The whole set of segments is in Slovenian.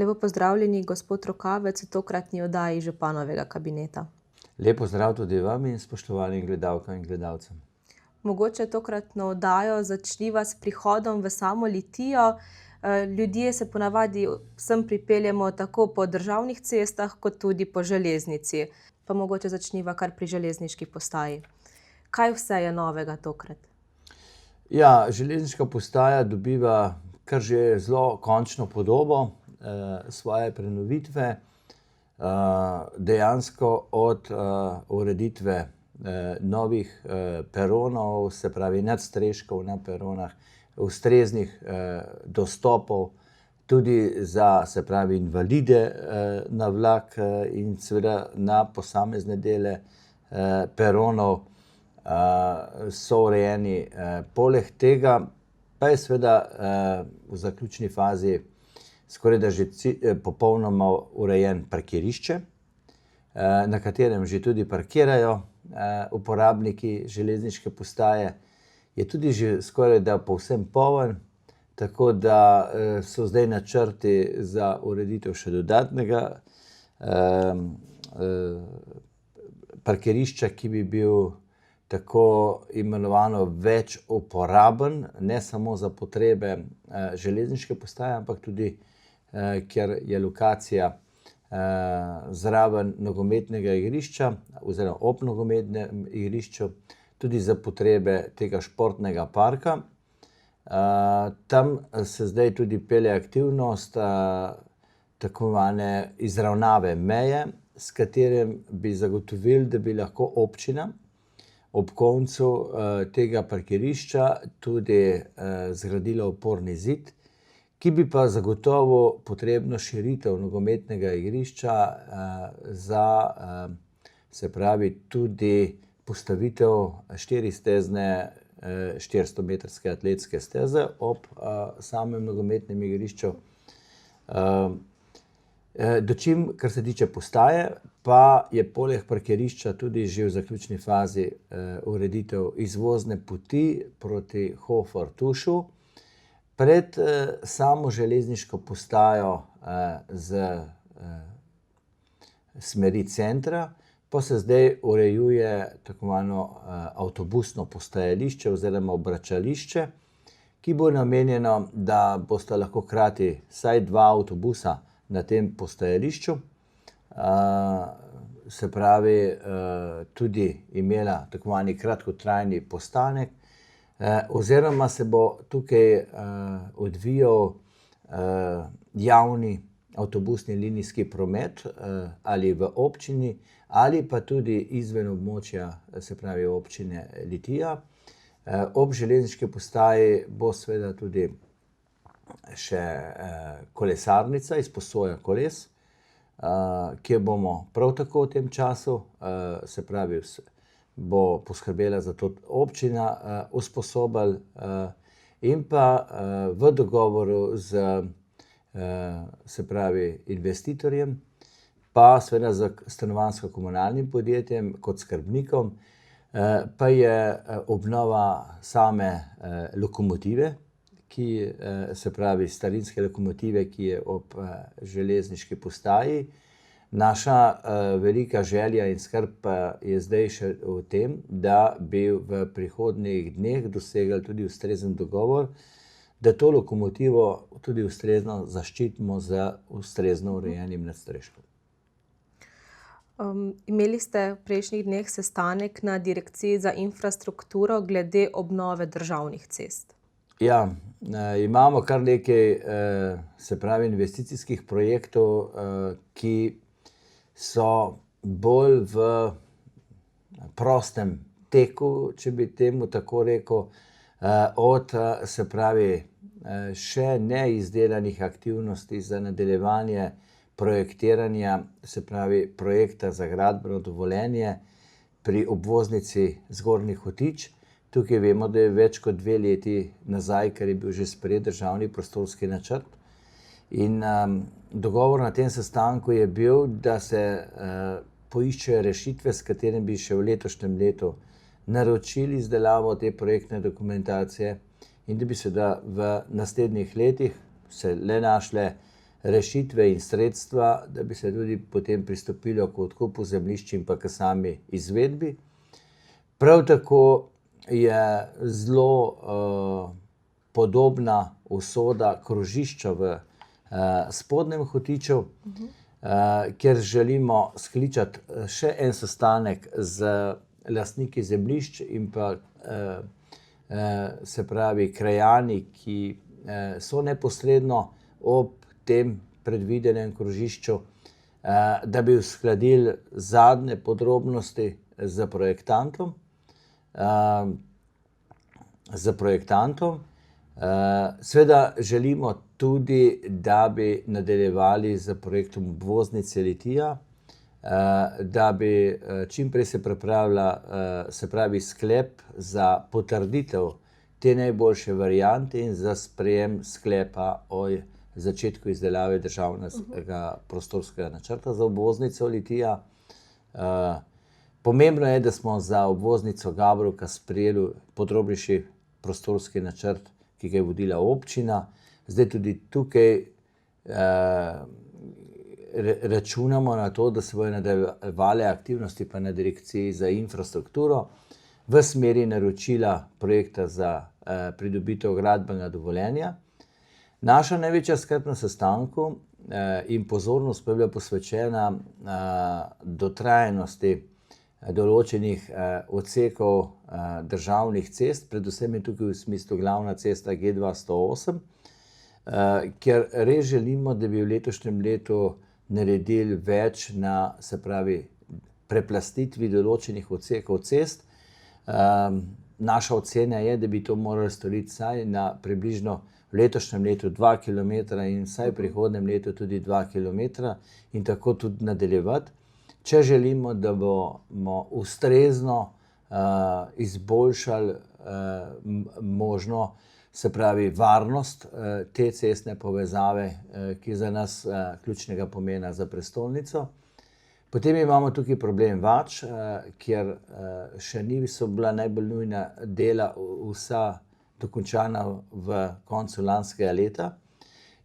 Lepo pozdravljeni, gospod Rokavec, v tokratni oddaji županovega kabineta. Lep pozdrav tudi vam in spoštovanim gledalkam in gledalcem. Mogoče tokratno oddajo začniva s prihodom v samo Litijo. Ljudje se ponavadi sem pripeljemo tako po državnih cestah, kot tudi po železnici. Pa mogoče začniva kar pri železniški postaji. Kaj vse je novega tokrat? Ja, železniška postaja dobiva kar že zelo končno podobo svoje prenovitve. Dejansko od ureditve novih peronov, se pravi nadstreškov na peronah, ustreznih dostopov, tudi za, se pravi, invalide na vlak in seveda na posamezne dele peronov so urejeni. Poleg tega pa je seveda v zaključni fazi skorajda že popolnoma urejen parkirišče, na katerem že tudi parkirajo uporabniki železniške postaje. Je tudi že skorajda povsem poln, tako da so zdaj načrti za ureditev še dodatnega parkirišča, ki bi bil tako imenovano več uporaben, ne samo za potrebe železniške postaje, ampak tudi ker je lokacija zraven nogometnega igrišča oziroma ob nogometnem igrišču, tudi za potrebe tega športnega parka. Tam se zdaj tudi pelje aktivnost tako imenovane izravnave meje, s katerim bi zagotovili, da bi lahko občina ob koncu tega parkirišča tudi zgradila oporni zid, ki bi pa zagotovil potrebno širitev nogometnega igrišča za, se pravi, tudi postavitev štiristezne 400-metrske atletske steze ob samem nogometnem igrišču. Dočim, kar se tiče postaje, pa je poleg parkirišča tudi že v zaključni fazi ureditev izvozne poti proti Hofer-Tušu. Pred samo železniško postajo z smeri centra pa se zdaj urejuje tako imenovano avtobusno postajališče oziroma obračališče, ki bo namenjeno, da bosta lahko hkrati vsaj dva avtobusa na tem postajališču, se pravi, tudi imela tako imenovani kratkotrajni postanek, oziroma se bo tukaj odvijal javni avtobusni linijski promet ali v občini ali pa tudi izven območja, se pravi občine Litija. Ob železniški postaji bo seveda tudi še kolesarnica, izposoja koles, kjer bomo prav tako v tem času, se pravi, bo poskrbela za to občina, usposobili in pa v dogovoru z, se pravi, investitorjem, pa seveda z stanovanjsko-komunalnim podjetjem kot skrbnikom, pa je obnova same lokomotive, ki, se pravi, starinske lokomotive, ki je ob železniški postaji. Naša velika želja in skrb pa je zdaj še v tem, da bi v prihodnjih dneh dosegli tudi ustrezen dogovor, da to lokomotivo tudi ustrezno zaščitimo z ustrezno urejenim nadstreškom. Imeli ste v prejšnjih dneh sestanek na Direkciji za infrastrukturo glede obnove državnih cest. Ja, imamo kar nekaj, se pravi, investicijskih projektov, ki so bolj v prostem teku, če bi temu tako rekel, od, se pravi, še neizdelanih aktivnosti za nadaljevanje projektiranja, se pravi, projekta za gradbeno dovoljenje pri obvoznici Zgornji Hotič. Tukaj vemo, da je več kot 2 leti nazaj, ker je bil že sprejet državni prostorski načrt. In dogovor na tem sestanku je bil, da se poiščejo rešitve, s katerimi bi še v letošnjem letu naročili izdelavo te projektne dokumentacije in da bi seveda v naslednjih letih se le našle rešitve in sredstva, da bi se tudi potem pristopilo k odkupu zemljišč in pa k sami izvedbi. Prav tako je zelo podobna usoda krožišča v Spodnjem Hotiču, kjer želimo skličati še en sestanek z lastniki zemljišč in pa se pravi krajani, ki so neposredno ob tem predvidenem krožišču, da bi uskladili zadnje podrobnosti z projektantom. Seveda želimo tudi, da bi nadaljevali z projektom obvoznice Litija, da bi čim prej se pripravila, se pravi sklep za potrditev te najboljše variante in za sprejem sklepa o začetku izdelave državnega prostorskega načrta za obvoznico Litija. Pomembno je, da smo za obvoznico Gabrovka sprejeli podrobnejši prostorski načrt, ki ga je vodila občina. Zdaj tudi tukaj računamo na to, da se bodo nadaljevale aktivnosti pa na Direkciji za infrastrukturo v smeri naročila projekta za pridobitev gradbenega dovoljenja. Naša največja skrb na sestanku in pozornost pa je bila posvečena dotrajanosti določenih odsekov državnih cest, predvsem je tukaj v smislu glavna cesta G2-108, kjer res želimo, da bi v letošnjem letu naredili več na, se pravi, preplastitvi določenih odsekov cest. Naša ocena je, da bi to morali storiti vsaj na približno v letošnjem letu 2 kilometra in vsaj v prihodnjem letu tudi 2 kilometra in tako tudi nadaljevati, če želimo, da bomo ustrezno izboljšali možno, se pravi, varnost te cestne povezave, ki je za nas ključnega pomena za prestolnico. Potem imamo tukaj problem Vač, kjer še niso bila najbolj nujna dela vsa dokončana v koncu lanskega leta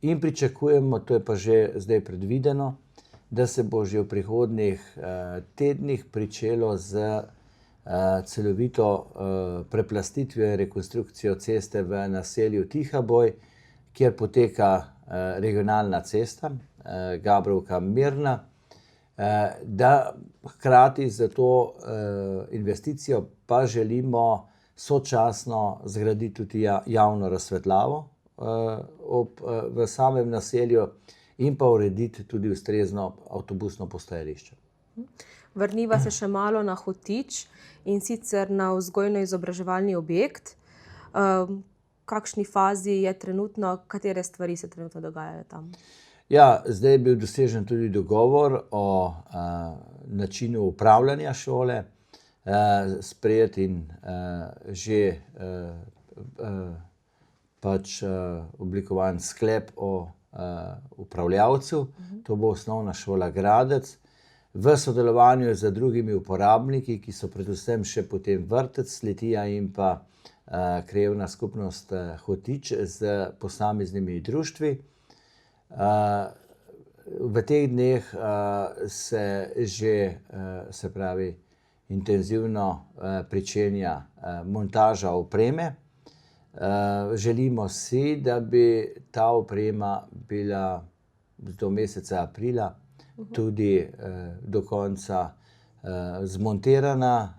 in pričakujemo, to je pa že zdaj predvideno, da se bo že v prihodnjih tednih pričelo z celovito preplastitvijo in rekonstrukcijo ceste v naselju Tihaboj, kjer poteka regionalna cesta Gabrovka-Mirna, da hkrati za to investicijo pa želimo sočasno zgraditi tudi javno razsvetljavo v samem naselju in pa urediti tudi ustrezno avtobusno postajališče. Vrniva se še malo na Hotič in sicer na vzgojno-izobraževalni objekt. V kakšni fazi je trenutno, katere stvari se trenutno dogajajo tam? Ja, zdaj je bil dosežen tudi dogovor o načinu upravljanja šole, sprejet in že pač oblikovan sklep o upravljavcu. To bo osnovna šola Gradec. V sodelovanju z drugimi uporabniki, ki so predvsem še potem vrtec Litija in pa krajevna skupnost Hotič z posameznimi društvi. V teh dneh se že, se pravi, intenzivno pričenja montaža opreme. Želimo si, da bi ta oprema bila do meseca aprila tudi do konca zmontirana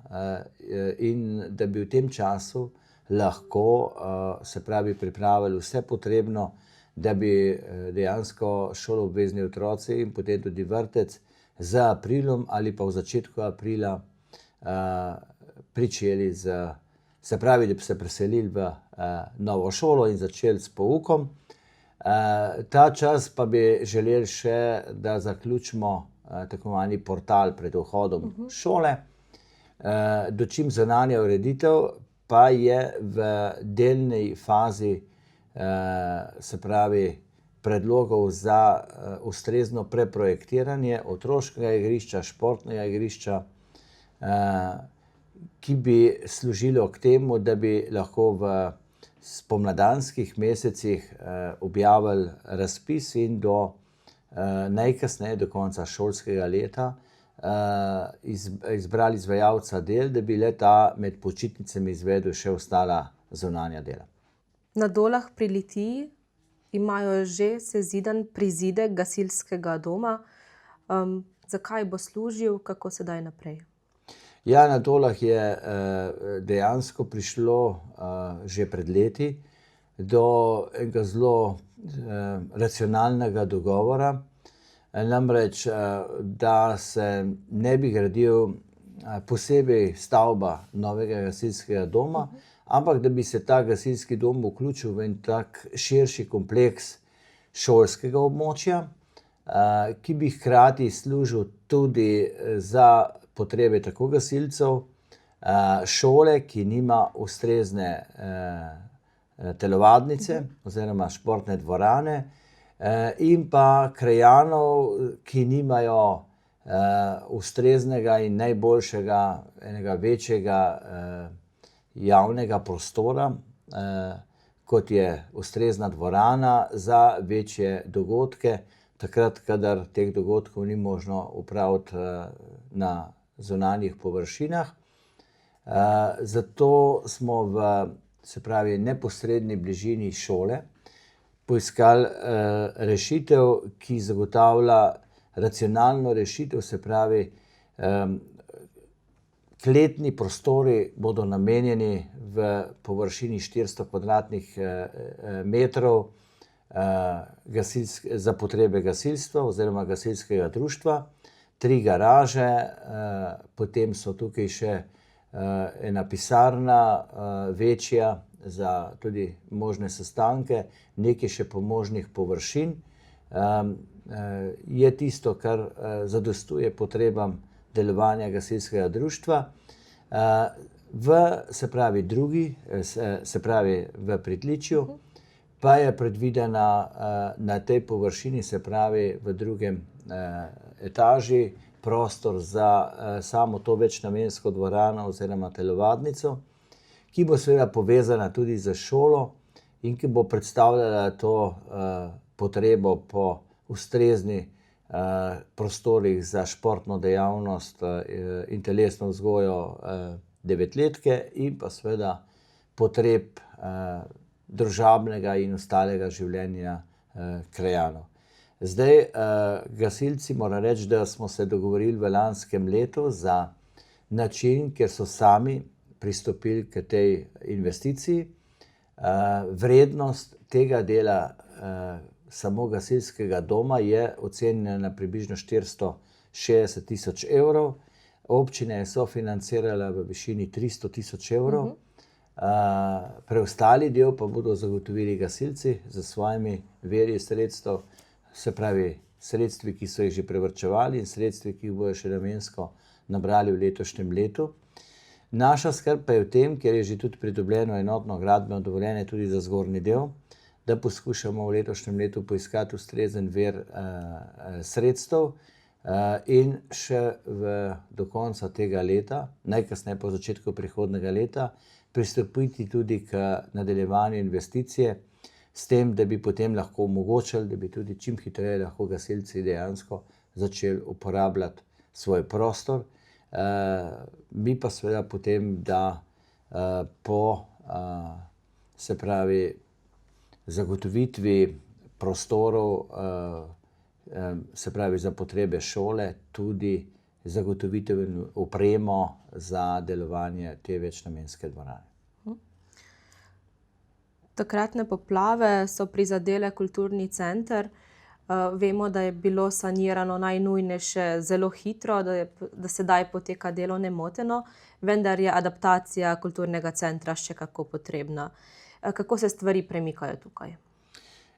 in da bi v tem času lahko, se pravi, pripravili vse potrebno, da bi dejansko šoloobvezni otroci in potem tudi vrtec z aprilom ali pa v začetku aprila pričeli se pravi, da bi se preselili v novo šolo in začeli s poukom. Ta čas pa bi želeli še, da zaključimo tako imenovani portal pred vhodom šole, dočim zunanja ureditev pa je v delni fazi, se pravi, predlogov za ustrezno preprojektiranje otroškega igrišča, športnega igrišča, ki bi služilo k temu, da bi lahko v spomladanskih mesecih objavili razpis in do najkasneje do konca šolskega leta izbrali izvajalca del, da bi le-ta med počitnicami izvedel še ostala zunanja dela. Na Dolah pri Litiji imajo že sezidan prizidek gasilskega doma. Zakaj bo služil, kako sedaj naprej? Ja, na Dolah je dejansko prišlo že pred leti do enega zelo racionalnega dogovora. Namreč, da se ne bi gradil posebej stavba novega gasilskega doma, ampak da bi se ta gasilski dom vključil v en tak širši kompleks šolskega območja, ki bi hkrati služil tudi za potrebe tako gasilcev, šole, ki nima ustrezne telovadnice oziroma športne dvorane, in pa krajanov, ki nimajo ustreznega in najboljšega, enega večjega javnega prostora, kot je ustrezna dvorana za večje dogodke, takrat, kadar teh dogodkov ni možno opraviti na zunanjih površinah. Zato smo v, se pravi, neposredni bližini šole poiskali rešitev, ki zagotavlja racionalno rešitev, se pravi, kletni prostori bodo namenjeni v površini 400 kvadratnih metrov za potrebe gasilstva oziroma gasilskega društva, 3 garaže, potem so tukaj še ena pisarna večja za tudi možne sestanke, nekaj še pomožnih površin. Je tisto, kar zadostuje potrebam delovanja gasilskega društva. V pritličju pa je predvidena na tej površini, se pravi v drugem etaži, prostor za samo to večnamensko dvorano oziroma telovadnico, ki bo seveda povezana tudi z šolo in ki bo predstavljala to potrebo po ustrezni prostorih za športno dejavnost in telesno vzgojo 9-letke in pa seveda potreb družabnega in ostalega življenja krajanov. Zdaj, gasilci, moram reči, da smo se dogovorili v lanskem letu za način, kjer so sami pristopili k tej investiciji. Vrednost tega dela samo gasilskega doma je ocenjena na približno 460 tisoč evrov. Občina je sofinancirala v višini 300 tisoč evrov. Preostali del pa bodo zagotovili gasilci s svojimi viri sredstev, se pravi sredstvi, ki so jih že prevrčevali, in sredstvi, ki jih bodo še namensko nabrali v letošnjem letu. Naša skrb pa je v tem, ker je že tudi pridobljeno enotno gradbeno dovoljenje tudi za zgornji del, da poskušamo v letošnjem letu poiskati ustrezen vir sredstev in še do konca tega leta, najkasneje po začetku prihodnjega leta, pristopiti tudi k nadaljevanju investicije, s tem, da bi potem lahko omogočili, da bi tudi čim hitreje lahko gasilci dejansko začeli uporabljati svoj prostor. Mi pa seveda potem, da po, se pravi, zagotovitvi prostorov, se pravi za potrebe šole, tudi zagotovitev in opremo za delovanje te večnamenske dvorane. Takratne poplave so prizadele kulturni center. Vemo, da je bilo sanirano najnujnejše zelo hitro, da sedaj poteka delo nemoteno, vendar je adaptacija kulturnega centra še kako potrebna. Kako se stvari premikajo tukaj?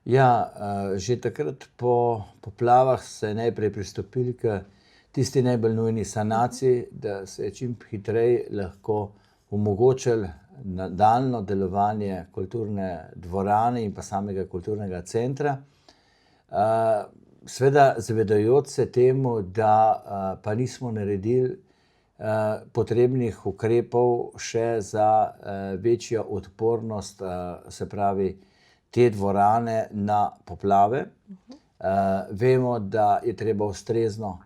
Ja, že takrat po poplavah se je najprej pristopili k tisti najbolj nujni sanaciji, da se je čim hitreje lahko omogočilo nadaljnje delovanje kulturne dvorane in pa samega kulturnega centra. Seveda zavedajoč se temu, da pa nismo naredili potrebnih ukrepov še za večjo odpornost, se pravi, te dvorane na poplave. Vemo, da je treba ustrezno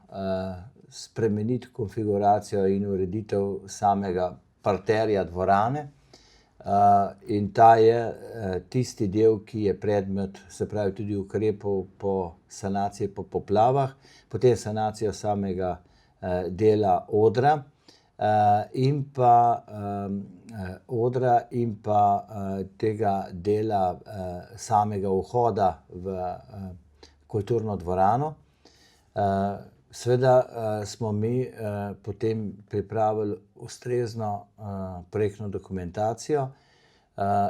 spremeniti konfiguracijo in ureditev samega parterja dvorane. In ta je tisti del, ki je predmet, se pravi, tudi ukrepov po sanaciji po poplavah, potem sanacijo samega dela odra in pa tega dela samega vhoda v kulturno dvorano. Seveda smo mi potem pripravili ustrezno projektno dokumentacijo,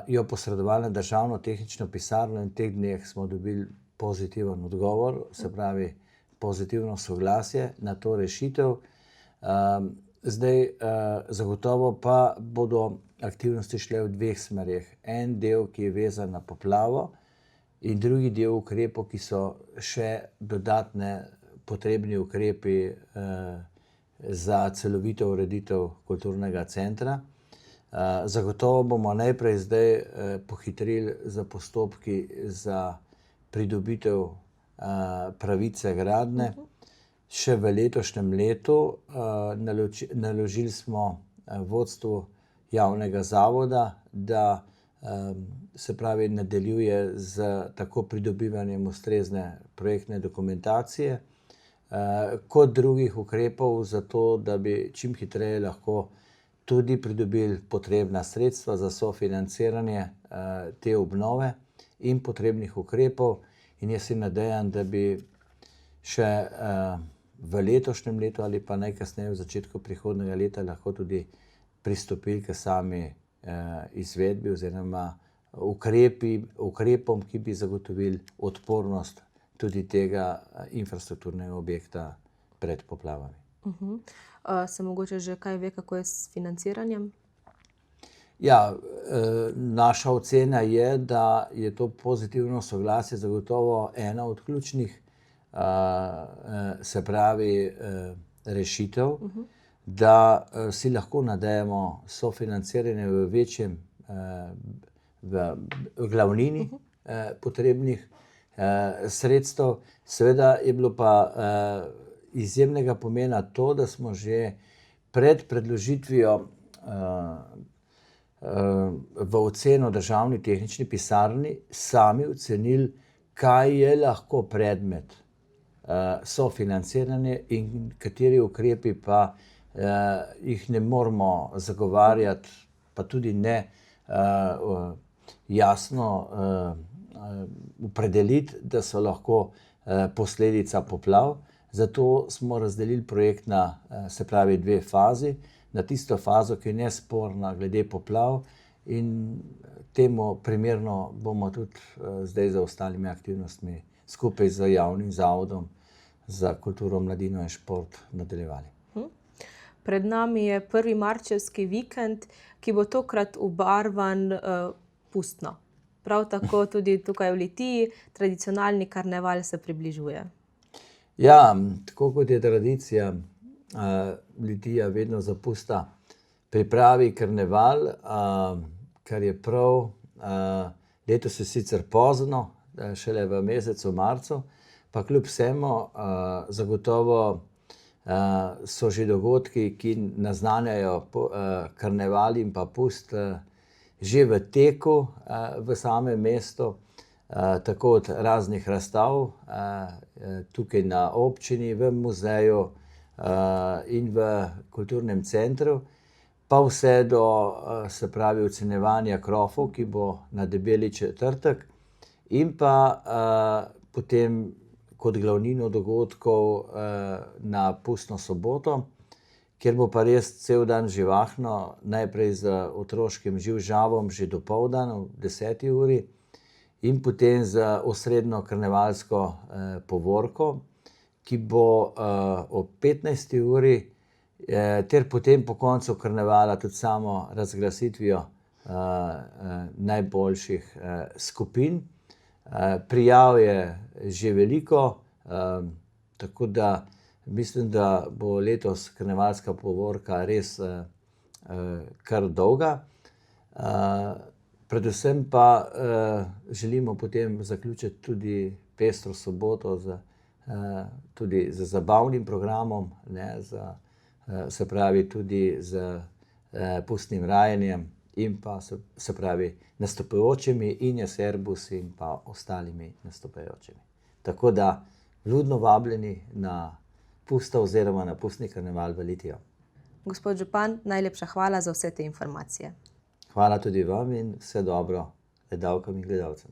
jo posredovali na Državno tehnično pisarno in v teh dneh smo dobili pozitiven odgovor, se pravi pozitivno soglasje na to rešitev. Zdaj zagotovo pa bodo aktivnosti šle v dveh smereh. En del, ki je vezan na poplavo, in drugi del ukrepov, ki so še dodatne potrebni ukrepi za celovito ureditev kulturnega centra. Zagotovo bomo najprej zdaj pohitrili z postopki za pridobitev pravice gradnje. Še v letošnjem letu naložili smo vodstvu javnega zavoda, da se pravi nadaljuje z tako pridobivanjem ustrezne projektne dokumentacije, kot drugih ukrepov za to, da bi čim hitreje lahko tudi pridobili potrebna sredstva za sofinanciranje te obnove in potrebnih ukrepov. In jaz si nadejam, da bi še v letošnjem letu ali pa najkasneje v začetku prihodnjega leta lahko tudi pristopili k sami izvedbi oziroma ukrepom, ki bi zagotovili odpornost tudi tega infrastrukturnega objekta pred poplavami. Se mogoče že kaj ve, kako je s financiranjem? Ja, naša ocena je, da je to pozitivno soglasje zagotovo ena od ključnih, se pravi, rešitev, da si lahko nadejamo sofinanciranje v večjem, v glavnini potrebnih sredstev. Seveda je bilo pa izjemnega pomena to, da smo že pred predložitvijo v oceno Državni tehnični pisarni sami ocenili, kaj je lahko predmet sofinanciranja in kateri ukrepi pa jih ne moremo zagovarjati, pa tudi ne jasno opredeliti, da so lahko posledica poplav. Zato smo razdelili projekt na, se pravi, dve fazi. Na tisto fazo, ki je nesporna glede poplav, in temu primerno bomo tudi zdaj z ostalimi aktivnostmi skupaj z javnim zavodom za kulturo, mladino in šport nadaljevali. Pred nami je prvi marčevski vikend, ki bo tokrat obarvan pustno. Prav tako tudi tukaj v Litiji tradicionalni karneval se približuje. Ja, tako kot je tradicija, Litija vedno zapusta pripravi karneval, kar je prav. Letos je sicer pozno, šele v mesecu marcu, pa kljub vsemu zagotovo so že dogodki, ki naznanjajo karneval in pa pust, že v teku v samem mestu. Tako od raznih razstav tukaj na občini, v muzeju in v kulturnem centru, pa vse do, se pravi, ocenjevanja krofov, ki bo na Debeli četrtek, in pa potem kot glavnino dogodkov na pustno soboto, kjer bo pa res cel dan živahno, najprej z otroškim živžavom že dopoldan ob 10. uri, in potem z osrednjo karnevalsko povorko, ki bo ob 15. uri, ter potem po koncu karnevala tudi samo razglasitvijo najboljših skupin. Prijav je že veliko, tako da mislim, da bo letos karnevalska povorka res kar dolga. Predvsem pa želimo potem zaključiti tudi pestro soboto tudi z zabavnim programom, ne, se pravi tudi z pustnim rajenjem in pa se pravi nastopajočimi in Servus in pa ostalimi nastopajočimi. Tako da vljudno vabljeni na pusta oziroma na pustni karneval v Litijo. Gospod župan, najlepša hvala za vse te informacije. Hvala tudi vam in vse dobro gledalkam in gledalcem.